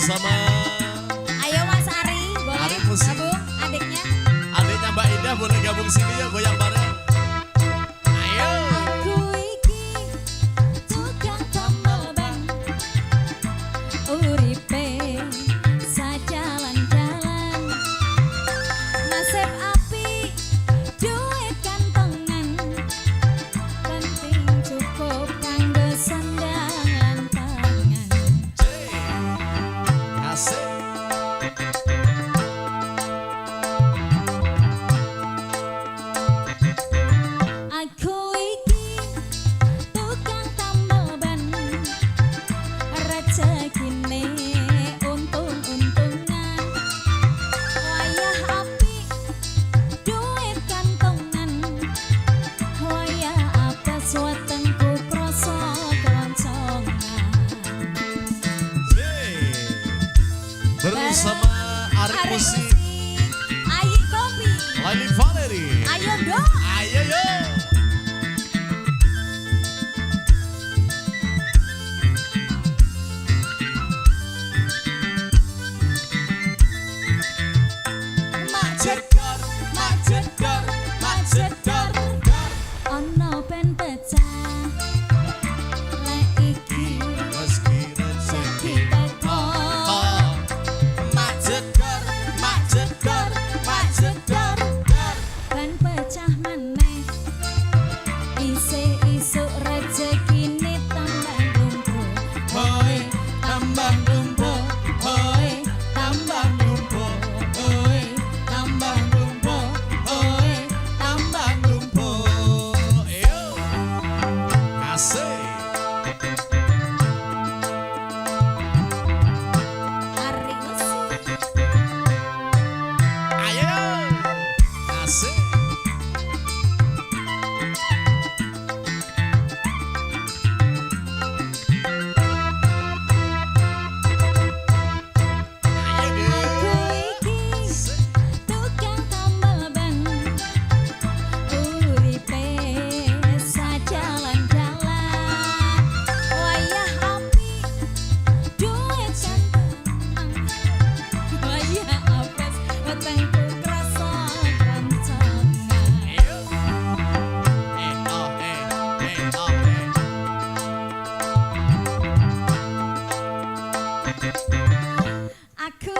bersama Ayo Mas Ari, boleh Ari Musik. gabung adiknya. adiknya Mbak Indah, boleh gabung sini ya, goyang bareng. Ayo. Aku iki tukang tambal ban, uripe sajalan-jalan, nasib api, duit kantongan, penting cukup kanggo sandangan tangan. Asik. Aku iki tukang tambal ban, rezekine untung-untungan, wayah apik duit kantongan, wayah apes wetengku krasa keloncongan. Bersama Ari Musik, Ayi Kopi, Lali Valeri. ayo dong. Ayo yo. Mak jedor, mak jedor, mak jedor, ono ben pecah. Lek iki Meski rezeki teko, mak jedor, mak jedor, mak jedor. ben pecah meneh. Isuk rezekine tambah lumpuh. Hoi, tambah lumpuh. Hoi, tambah lumpuh. Hoi, tambah lumpuh. Hoi, tambah lumpuh. Yo. Asik. Ari Musik. Ayo. Asik. Ayo Aku deh. iki tukang tambal ban, uripe sajalan-jalan, wayah apik duit kantongan, wayah apes wetengku krasa keloncongan. Ayo. Oh, oh, Aku